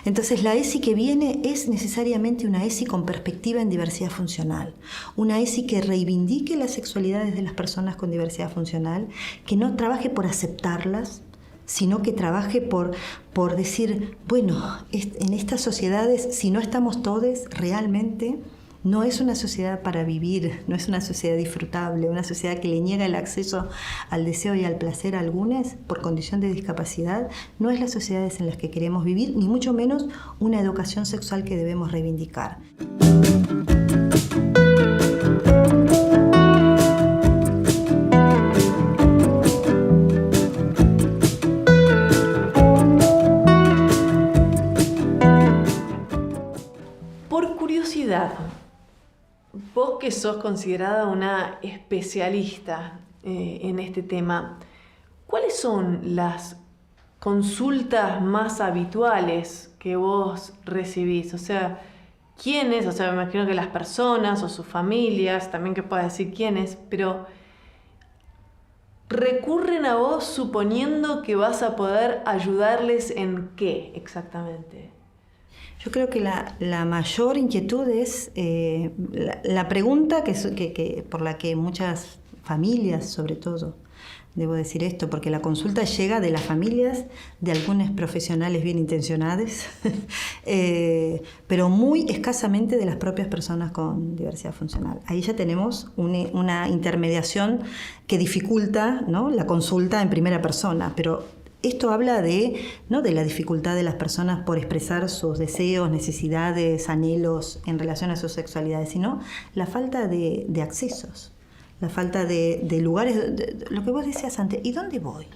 Entonces la ESI que viene es necesariamente una ESI con perspectiva en diversidad funcional, una ESI que reivindique las sexualidades de las personas con diversidad funcional, que no trabaje por aceptarlas, sino que trabaje por decir, bueno, en estas sociedades, si no estamos todos realmente, no es una sociedad para vivir, no es una sociedad disfrutable, una sociedad que le niega el acceso al deseo y al placer a algunos por condición de discapacidad, no es las sociedades en las que queremos vivir, ni mucho menos una educación sexual que debemos reivindicar. Por curiosidad, vos que sos considerada una especialista en este tema, ¿cuáles son las consultas más habituales que vos recibís? O sea, ¿quiénes? O sea, me imagino que las personas o sus familias, también que puedas decir quiénes, pero recurren a vos suponiendo que vas a poder ayudarles en qué exactamente. Yo creo que la mayor inquietud es la pregunta por la que muchas familias, sobre todo, debo decir esto, porque la consulta llega de las familias, de algunos profesionales bien intencionados, pero muy escasamente de las propias personas con diversidad funcional. Ahí ya tenemos una intermediación que dificulta, ¿no?, la consulta en primera persona, pero esto habla no de la dificultad de las personas por expresar sus deseos, necesidades, anhelos en relación a sus sexualidades, sino la falta de accesos, la falta de lugares, lo que vos decías antes, ¿y dónde voy?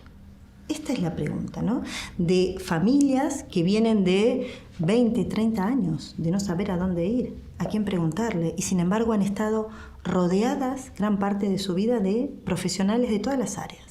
Esta es la pregunta, ¿no? De familias que vienen de 20, 30 años, de no saber a dónde ir, a quién preguntarle, y sin embargo han estado rodeadas gran parte de su vida de profesionales de todas las áreas.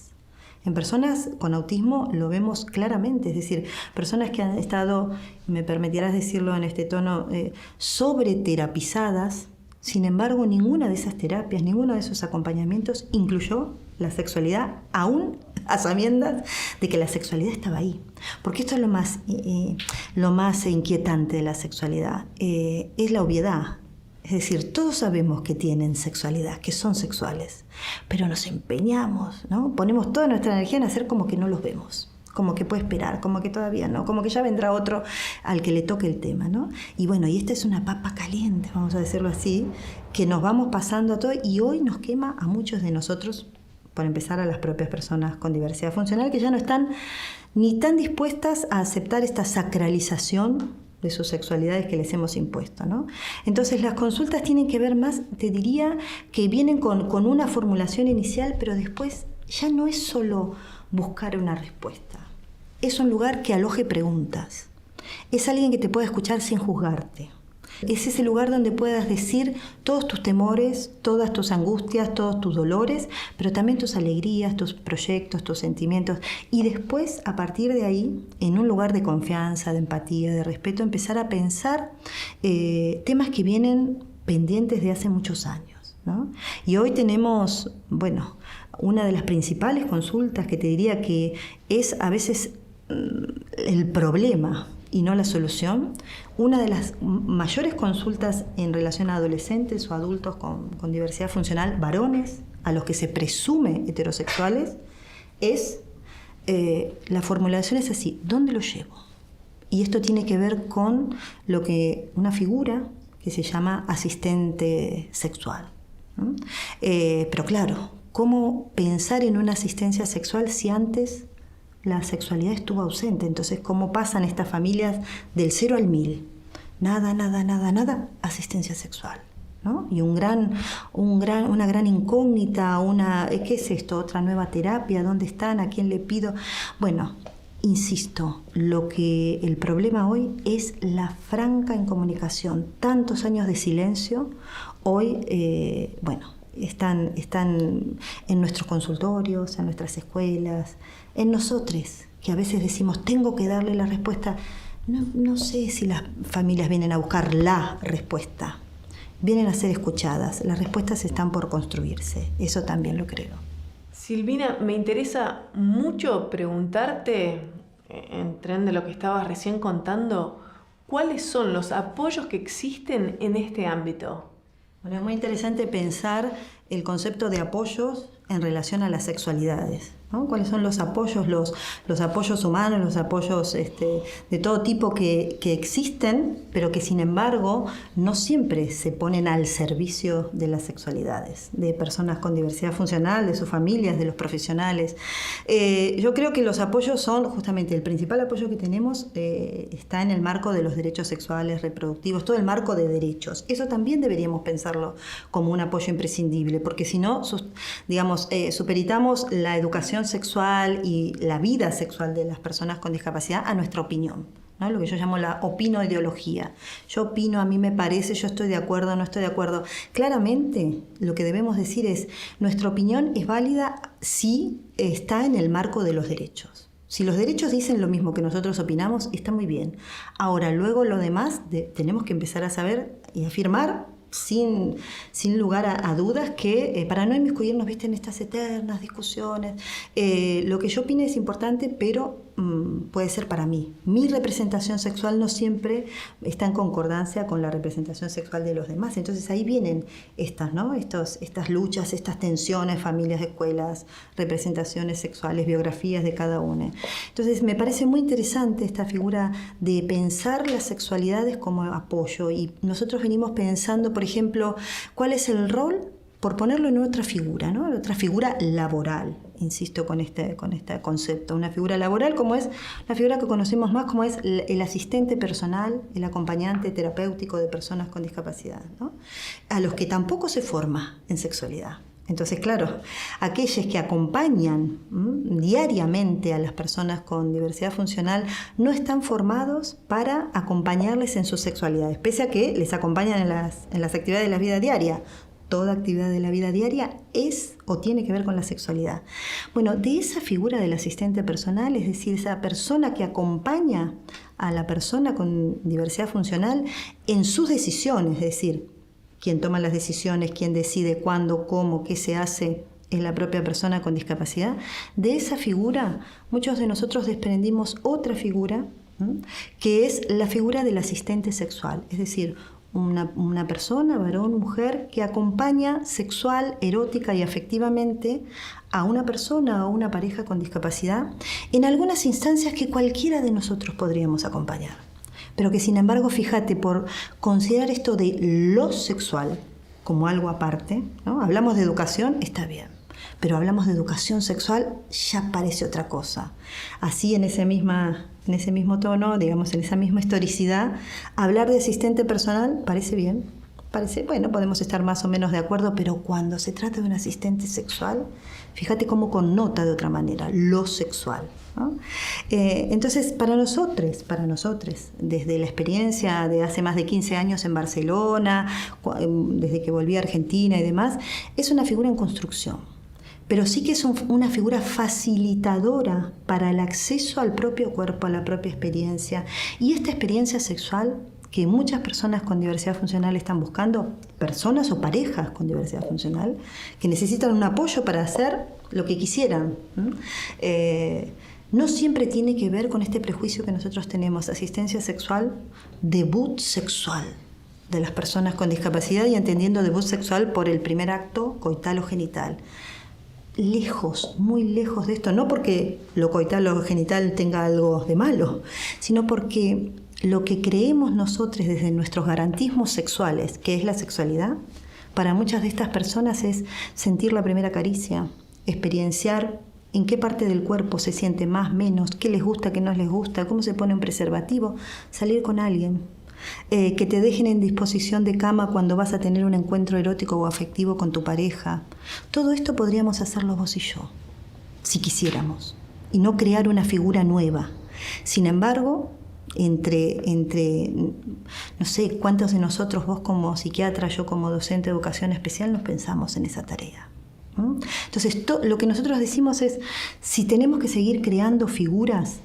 En personas con autismo lo vemos claramente, es decir, personas que han estado, me permitirás decirlo en este tono, sobreterapizadas. Sin embargo, ninguna de esas terapias, ninguno de esos acompañamientos incluyó la sexualidad, aún a sabiendas de que la sexualidad estaba ahí. Porque esto es lo más inquietante de la sexualidad, es la obviedad. Es decir, todos sabemos que tienen sexualidad, que son sexuales, pero nos empeñamos, ¿no? Ponemos toda nuestra energía en hacer como que no los vemos, como que puede esperar, como que todavía no, como que ya vendrá otro al que le toque el tema, ¿no? Y bueno, y esta es una papa caliente, vamos a decirlo así, que nos vamos pasando a todo y hoy nos quema a muchos de nosotros, por empezar a las propias personas con diversidad funcional, que ya no están ni tan dispuestas a aceptar esta sacralización de sus sexualidades que les hemos impuesto, ¿no? Entonces las consultas tienen que ver más, te diría, que vienen con una formulación inicial, pero después ya no es solo buscar una respuesta. Es un lugar que aloje preguntas. Es alguien que te pueda escuchar sin juzgarte. Es ese lugar donde puedas decir todos tus temores, todas tus angustias, todos tus dolores, pero también tus alegrías, tus proyectos, tus sentimientos. Y después, a partir de ahí, en un lugar de confianza, de empatía, de respeto, empezar a pensar temas que vienen pendientes de hace muchos años, ¿no? Y hoy tenemos, bueno, una de las principales consultas que te diría que es a veces el problema y no la solución. Una de las mayores consultas en relación a adolescentes o adultos con diversidad funcional, varones, a los que se presume heterosexuales, es la formulación es así: ¿dónde lo llevo? Y esto tiene que ver con una figura que se llama asistente sexual, ¿no? Pero claro, ¿cómo pensar en una asistencia sexual si antes la sexualidad estuvo ausente? Entonces, ¿cómo pasan estas familias del 0 al 1000? Nada, asistencia sexual, ¿no? Y una gran incógnita, ¿qué es esto? ¿Otra nueva terapia? ¿Dónde están? ¿A quién le pido? Bueno, insisto, el problema hoy es la franca incomunicación. Tantos años de silencio, hoy, están en nuestros consultorios, en nuestras escuelas, en nosotros, que a veces decimos, tengo que darle la respuesta. No sé si las familias vienen a buscar la respuesta, vienen a ser escuchadas. Las respuestas están por construirse, eso también lo creo. Silvina, me interesa mucho preguntarte, en tren de lo que estabas recién contando, ¿cuáles son los apoyos que existen en este ámbito? Bueno, es muy interesante pensar el concepto de apoyos en relación a las sexualidades, ¿no? ¿Cuáles son los apoyos, los apoyos humanos, los apoyos de todo tipo que existen, pero que sin embargo no siempre se ponen al servicio de las sexualidades, de personas con diversidad funcional, de sus familias, de los profesionales? Yo creo que los apoyos son justamente el principal apoyo que tenemos, está en el marco de los derechos sexuales, reproductivos, todo el marco de derechos. Eso también deberíamos pensarlo como un apoyo imprescindible, porque si no, superitamos la educación sexual y la vida sexual de las personas con discapacidad a nuestra opinión, ¿no? Lo que yo llamo la opino-ideología. Yo opino, a mí me parece, yo estoy de acuerdo, no estoy de acuerdo. Claramente, lo que debemos decir es, nuestra opinión es válida si está en el marco de los derechos. Si los derechos dicen lo mismo que nosotros opinamos, está muy bien. Ahora, luego lo demás, tenemos que empezar a saber y afirmar sin lugar a dudas que para no inmiscuirnos, ¿viste?, en estas eternas discusiones, lo que yo opine es importante, pero puede ser para mí. Mi representación sexual no siempre está en concordancia con la representación sexual de los demás. Entonces ahí vienen estas luchas, estas tensiones, familias, escuelas, representaciones sexuales, biografías de cada uno. Entonces me parece muy interesante esta figura de pensar las sexualidades como apoyo, y nosotros venimos pensando, por ejemplo, cuál es el rol, por ponerlo en otra figura, ¿no? Otra figura laboral, insisto con este concepto, una figura laboral como es la figura que conocemos más, como es el asistente personal, el acompañante terapéutico de personas con discapacidad, ¿no? A los que tampoco se forma en sexualidad. Entonces, claro, aquellos que acompañan diariamente a las personas con diversidad funcional no están formados para acompañarles en sus sexualidades, pese a que les acompañan en las actividades de la vida diaria. Toda actividad de la vida diaria es o tiene que ver con la sexualidad. Bueno, de esa figura del asistente personal, es decir, esa persona que acompaña a la persona con diversidad funcional en sus decisiones, es decir, quien toma las decisiones, quien decide cuándo, cómo, qué se hace, es la propia persona con discapacidad. De esa figura, muchos de nosotros desprendimos otra figura, que es la figura del asistente sexual, es decir, una persona, varón, mujer, que acompaña sexual, erótica y afectivamente a una persona o una pareja con discapacidad en algunas instancias que cualquiera de nosotros podríamos acompañar. Pero que sin embargo, fíjate, por considerar esto de lo sexual como algo aparte, ¿no? Hablamos de educación, está bien, pero hablamos de educación sexual, ya parece otra cosa. Así en ese mismo tono, digamos, en esa misma historicidad, hablar de asistente personal parece bien, bueno, podemos estar más o menos de acuerdo, pero cuando se trata de un asistente sexual, fíjate cómo connota de otra manera lo sexual, ¿no? Entonces, para nosotros, desde la experiencia de hace más de 15 años en Barcelona, desde que volví a Argentina y demás, es una figura en construcción. Pero sí que es una figura facilitadora para el acceso al propio cuerpo, a la propia experiencia. Y esta experiencia sexual que muchas personas con diversidad funcional están buscando, personas o parejas con diversidad funcional, que necesitan un apoyo para hacer lo que quisieran, no siempre tiene que ver con este prejuicio que nosotros tenemos, asistencia sexual, debut sexual de las personas con discapacidad, y entendiendo debut sexual por el primer acto coital o genital. Lejos, muy lejos de esto, no porque lo coital o genital tenga algo de malo, sino porque lo que creemos nosotros desde nuestros garantismos sexuales, que es la sexualidad, para muchas de estas personas es sentir la primera caricia, experienciar en qué parte del cuerpo se siente más, menos, qué les gusta, qué no les gusta, cómo se pone un preservativo, salir con alguien, que te dejen en disposición de cama cuando vas a tener un encuentro erótico o afectivo con tu pareja. Todo esto podríamos hacerlo vos y yo, si quisiéramos, y no crear una figura nueva. Sin embargo, entre no sé cuántos de nosotros, vos como psiquiatra, yo como docente de educación especial, nos pensamos en esa tarea. Entonces, lo que nosotros decimos es, si tenemos que seguir creando figuras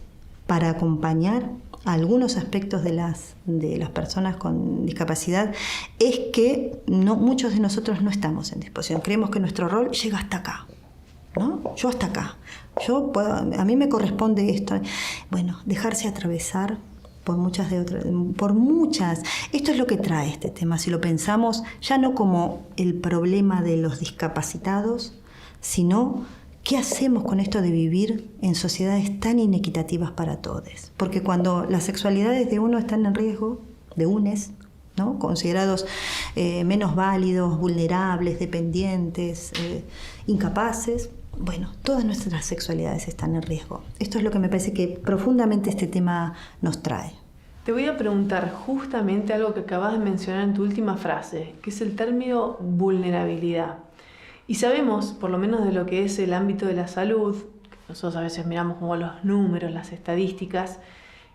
para acompañar a algunos aspectos de las personas con discapacidad, es que muchos de nosotros no estamos en disposición. Creemos que nuestro rol llega hasta acá, ¿no? Yo hasta acá. A mí me corresponde esto. Bueno, dejarse atravesar por muchas. Esto es lo que trae este tema, si lo pensamos ya no como el problema de los discapacitados, sino qué hacemos con esto de vivir en sociedades tan inequitativas para todos. Porque cuando las sexualidades de uno están en riesgo, de unes, ¿no?, considerados menos válidos, vulnerables, dependientes, incapaces, bueno, todas nuestras sexualidades están en riesgo. Esto es lo que me parece que profundamente este tema nos trae. Te voy a preguntar justamente algo que acabas de mencionar en tu última frase, que es el término vulnerabilidad. Y sabemos, por lo menos de lo que es el ámbito de la salud, nosotros a veces miramos como los números, las estadísticas,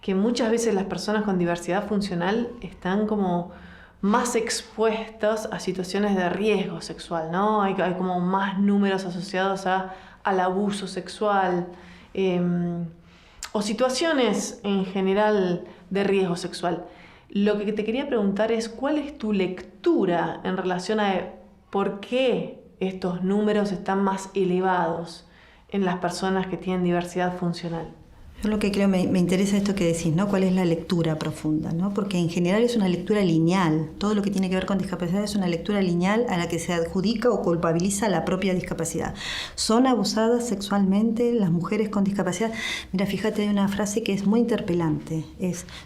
que muchas veces las personas con diversidad funcional están como más expuestas a situaciones de riesgo sexual, ¿no? Hay como más números asociados al abuso sexual, o situaciones en general de riesgo sexual. Lo que te quería preguntar es, ¿cuál es tu lectura en relación a por qué estos números están más elevados en las personas que tienen diversidad funcional? Yo lo que creo, me interesa esto que decís, ¿no? ¿Cuál es la lectura profunda, ¿no? Porque en general es una lectura lineal. Todo lo que tiene que ver con discapacidad es una lectura lineal a la que se adjudica o culpabiliza la propia discapacidad. ¿Son abusadas sexualmente las mujeres con discapacidad? Mira, fíjate, hay una frase que es muy interpelante.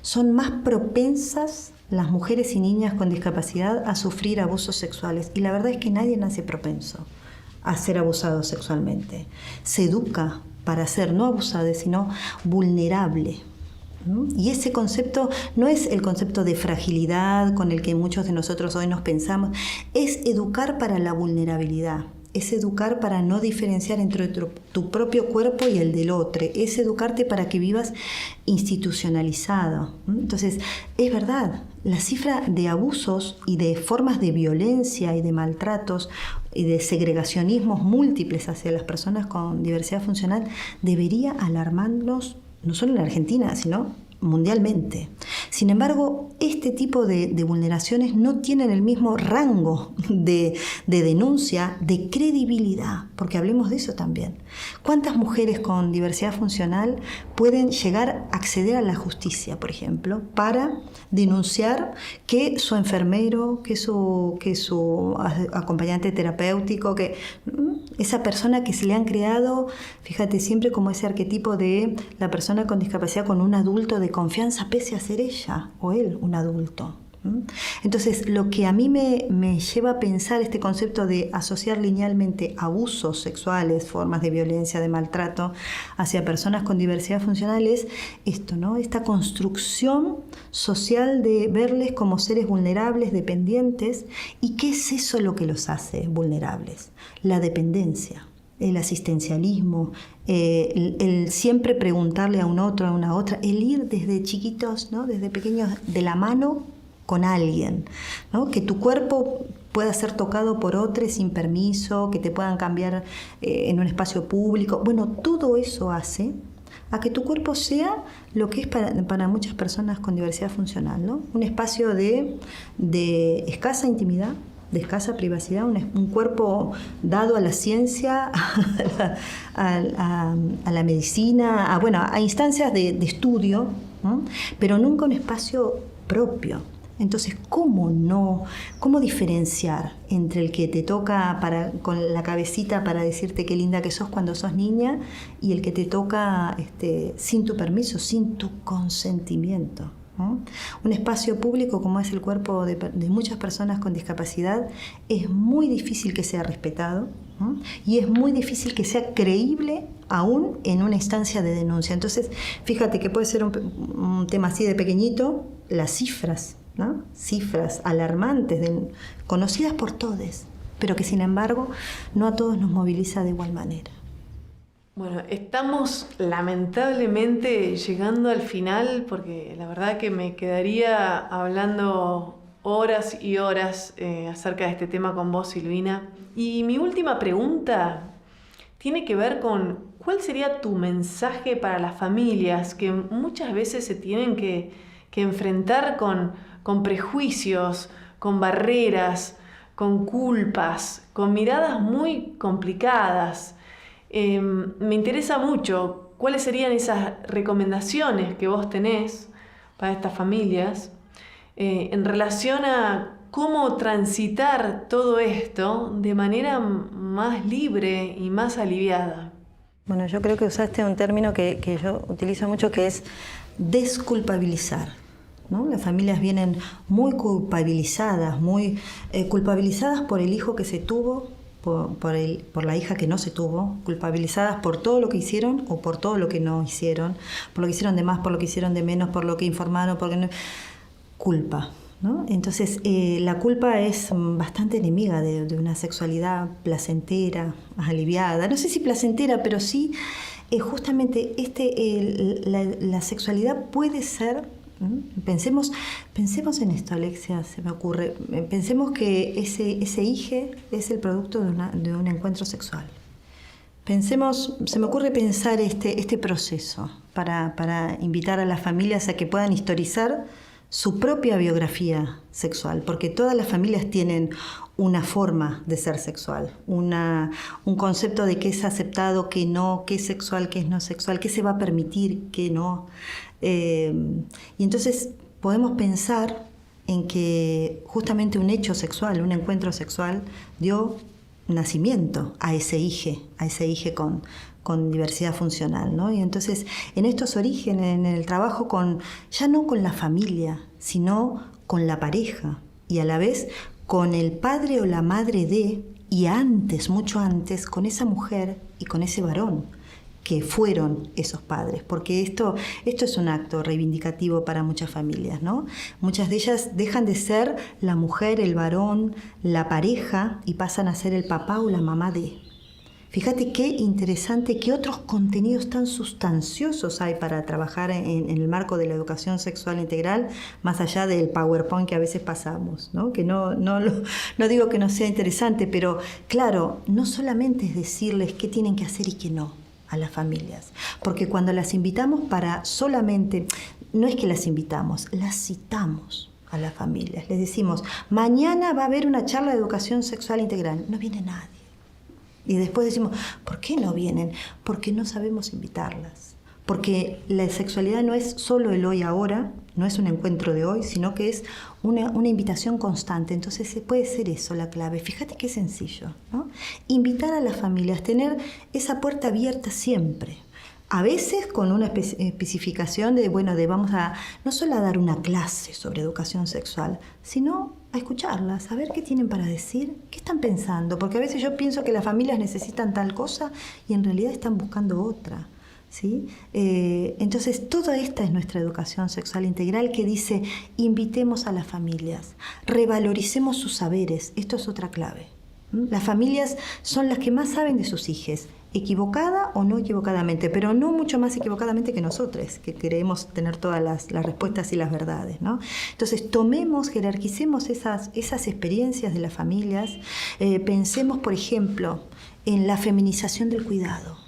Son más propensas las mujeres y niñas con discapacidad a sufrir abusos sexuales. Y la verdad es que nadie nace propenso a ser abusado sexualmente. Se educa para ser no abusada, sino vulnerable. Y ese concepto no es el concepto de fragilidad con el que muchos de nosotros hoy nos pensamos, es educar para la vulnerabilidad. Es educar para no diferenciar entre tu propio cuerpo y el del otro. Es educarte para que vivas institucionalizado. Entonces, es verdad, la cifra de abusos y de formas de violencia y de maltratos y de segregacionismos múltiples hacia las personas con diversidad funcional debería alarmarnos no solo en Argentina, sino mundialmente. Sin embargo, este tipo de vulneraciones no tienen el mismo rango de denuncia, de credibilidad, porque hablemos de eso también. ¿Cuántas mujeres con diversidad funcional pueden llegar a acceder a la justicia, por ejemplo, para denunciar que su enfermero, que su acompañante terapéutico, que esa persona que se le han creado, fíjate, siempre como ese arquetipo de la persona con discapacidad con un adulto de confianza, pese a ser ella o él un adulto? Entonces, lo que a mí me lleva a pensar este concepto de asociar linealmente abusos sexuales, formas de violencia, de maltrato hacia personas con diversidad funcional es esto, ¿no? Esta construcción social de verles como seres vulnerables, dependientes. ¿Y qué es eso lo que los hace vulnerables? La dependencia, el asistencialismo, el siempre preguntarle a un otro, a una otra, el ir desde chiquitos, ¿no?, desde pequeños, de la mano con alguien, ¿no? Que tu cuerpo pueda ser tocado por otros sin permiso, que te puedan cambiar en un espacio público. Bueno, todo eso hace a que tu cuerpo sea lo que es para muchas personas con diversidad funcional, ¿no? Un espacio de escasa intimidad, de escasa privacidad, un cuerpo dado a la ciencia, a la medicina, a instancias de estudio, ¿no? Pero nunca un espacio propio. Entonces, ¿cómo diferenciar entre el que te toca con la cabecita para decirte qué linda que sos cuando sos niña y el que te toca sin tu permiso, sin tu consentimiento, ¿no? Un espacio público como es el cuerpo de muchas personas con discapacidad es muy difícil que sea respetado, ¿no? Y es muy difícil que sea creíble aún en una instancia de denuncia. Entonces, fíjate que puede ser un tema así de pequeñito, las cifras, ¿no? Cifras alarmantes, conocidas por todos, pero que sin embargo no a todos nos moviliza de igual manera. Bueno, estamos lamentablemente llegando al final, porque la verdad que me quedaría hablando horas y horas acerca de este tema con vos, Silvina. Y mi última pregunta tiene que ver con ¿cuál sería tu mensaje para las familias que muchas veces se tienen que enfrentar con prejuicios, con barreras, con culpas, con miradas muy complicadas? Me interesa mucho cuáles serían esas recomendaciones que vos tenés para estas familias en relación a cómo transitar todo esto de manera más libre y más aliviada. Bueno, yo creo que usaste un término que yo utilizo mucho, que es desculpabilizar, ¿no? Las familias vienen muy culpabilizadas, culpabilizadas por el hijo que se tuvo, por la hija que no se tuvo, culpabilizadas por todo lo que hicieron o por todo lo que no hicieron, por lo que hicieron de más, por lo que hicieron de menos, por lo que informaron, culpa, ¿no? Entonces, la culpa es bastante enemiga de una sexualidad placentera, más aliviada. No sé si placentera, pero sí, justamente la sexualidad puede ser. Pensemos en esto, Alexia, se me ocurre. Pensemos que ese hijo es el producto de un encuentro sexual. Se me ocurre pensar este proceso para invitar a las familias a que puedan historizar su propia biografía sexual, porque todas las familias tienen una forma de ser sexual, un concepto de qué es aceptado, qué no, qué es sexual, qué es no sexual, qué se va a permitir, qué no. Y entonces podemos pensar en que justamente un hecho sexual, un encuentro sexual, dio nacimiento a ese hijo con diversidad funcional, ¿no? Y entonces en estos orígenes, en el trabajo ya no con la familia, sino con la pareja, y a la vez con el padre o la madre y antes, mucho antes, con esa mujer y con ese varón que fueron esos padres, porque esto es un acto reivindicativo para muchas familias, ¿no? Muchas de ellas dejan de ser la mujer, el varón, la pareja, y pasan a ser el papá o la mamá de. Fíjate qué interesante, qué otros contenidos tan sustanciosos hay para trabajar en el marco de la educación sexual integral, más allá del PowerPoint que a veces pasamos, ¿no? Que no digo que no sea interesante, pero claro, no solamente es decirles qué tienen que hacer y qué no a las familias, porque cuando las invitamos no es que las invitamos, las citamos a las familias, les decimos, mañana va a haber una charla de educación sexual integral, no viene nadie. Y después decimos, ¿por qué no vienen? Porque no sabemos invitarlas. Porque la sexualidad no es solo el hoy ahora, no es un encuentro de hoy, sino que es una invitación constante. Entonces puede ser eso la clave. Fíjate qué sencillo, ¿no? Invitar a las familias, tener esa puerta abierta siempre. A veces con una especificación de vamos a no solo a dar una clase sobre educación sexual, sino a escucharlas, a ver qué tienen para decir, qué están pensando, porque a veces yo pienso que las familias necesitan tal cosa y en realidad están buscando otra, ¿sí? Entonces toda esta es nuestra educación sexual integral, que dice, invitemos a las familias, revaloricemos sus saberes. Esto es otra clave. Las familias son las que más saben de sus hijos, equivocada o no equivocadamente, pero no mucho más equivocadamente que nosotros, que queremos tener todas las respuestas y las verdades, ¿no? Entonces jerarquicemos esas experiencias de las familias, pensemos, por ejemplo, en la feminización del cuidado.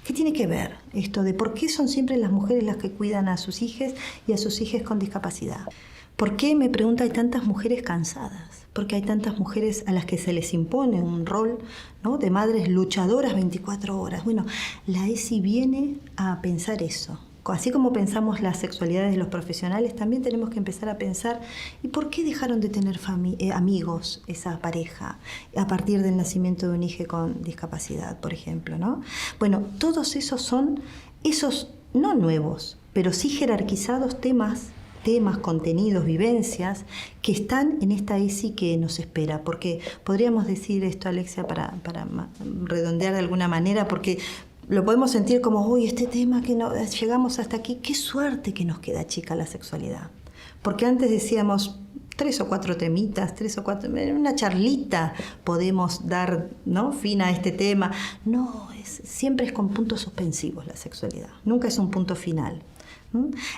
¿Qué tiene que ver esto de por qué son siempre las mujeres las que cuidan a sus hijos y a sus hijas con discapacidad? ¿Por qué, me pregunto, hay tantas mujeres cansadas? Porque hay tantas mujeres a las que se les impone un rol, ¿no?, de madres luchadoras 24 horas. Bueno, la ESI viene a pensar eso. Así como pensamos las sexualidades de los profesionales, también tenemos que empezar a pensar ¿y por qué dejaron de tener amigos esa pareja a partir del nacimiento de un hijo con discapacidad, por ejemplo, ¿no? Bueno, todos esos son no nuevos, pero sí jerarquizados temas, contenidos, vivencias que están en esta ESI que nos espera. Porque podríamos decir esto, Alexia, para redondear de alguna manera, porque lo podemos sentir como, uy, este tema que no llegamos hasta aquí, qué suerte que nos queda chica la sexualidad. Porque antes decíamos 3 o 4 temitas, una charlita podemos dar, ¿no?, fin a este tema. No, siempre es con puntos suspensivos la sexualidad, nunca es un punto final.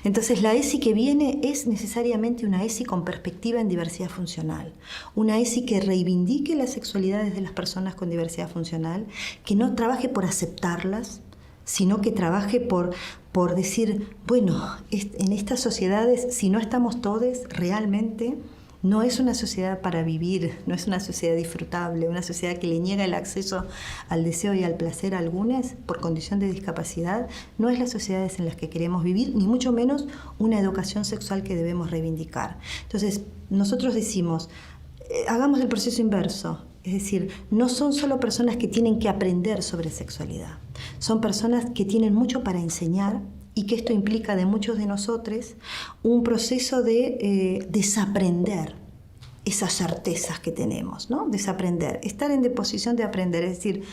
Entonces la ESI que viene es necesariamente una ESI con perspectiva en diversidad funcional, una ESI que reivindique las sexualidades de las personas con diversidad funcional, que no trabaje por aceptarlas, sino que trabaje por decir, bueno, en estas sociedades, si no estamos todos realmente, No es una sociedad para vivir, no es una sociedad disfrutable, una sociedad que le niega el acceso al deseo y al placer a algunos por condición de discapacidad. No es las sociedades en las que queremos vivir, ni mucho menos una educación sexual que debemos reivindicar. Entonces, nosotros decimos, hagamos el proceso inverso. Es decir, no son solo personas que tienen que aprender sobre sexualidad, son personas que tienen mucho para enseñar y que esto implica de muchos de nosotros un proceso de desaprender esas certezas que tenemos, ¿no? Desaprender, estar en disposición de aprender, es decir,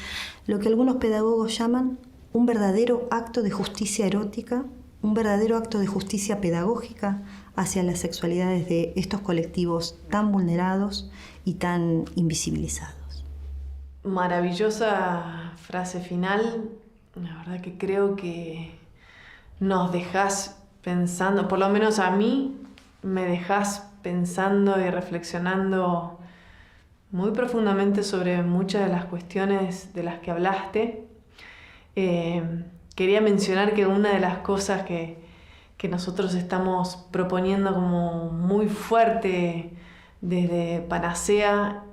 lo que algunos pedagogos llaman un verdadero acto de justicia erótica, un verdadero acto de justicia pedagógica hacia las sexualidades de estos colectivos tan vulnerados y tan invisibilizados. Maravillosa frase final. La verdad que creo que nos dejás pensando, por lo menos a mí, me dejás pensando y reflexionando muy profundamente sobre muchas de las cuestiones de las que hablaste. Quería mencionar que una de las cosas que nosotros estamos proponiendo como muy fuerte desde Panacea,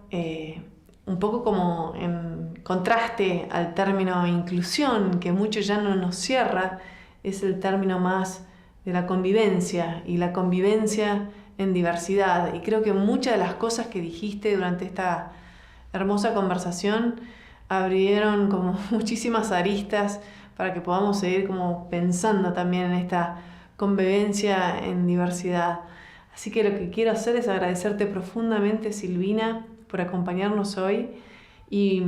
un poco como en contraste al término inclusión, que mucho ya no nos cierra, es el término más de la convivencia, y la convivencia en diversidad. Y creo que muchas de las cosas que dijiste durante esta hermosa conversación abrieron como muchísimas aristas para que podamos seguir como pensando también en esta convivencia en diversidad. Así que lo que quiero hacer es agradecerte profundamente, Silvina, por acompañarnos hoy y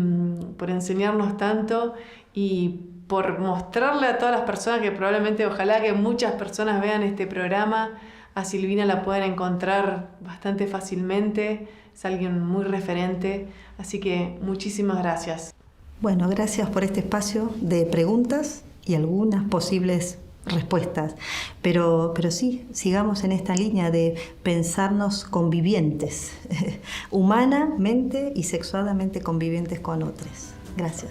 por enseñarnos tanto y por mostrarle a todas las personas que probablemente, ojalá que muchas personas vean este programa. A Silvina la pueden encontrar bastante fácilmente, es alguien muy referente, así que muchísimas gracias. Bueno, gracias por este espacio de preguntas y algunas posibles respuestas, pero sí, sigamos en esta línea de pensarnos convivientes, humanamente y sexualmente convivientes con otros. Gracias.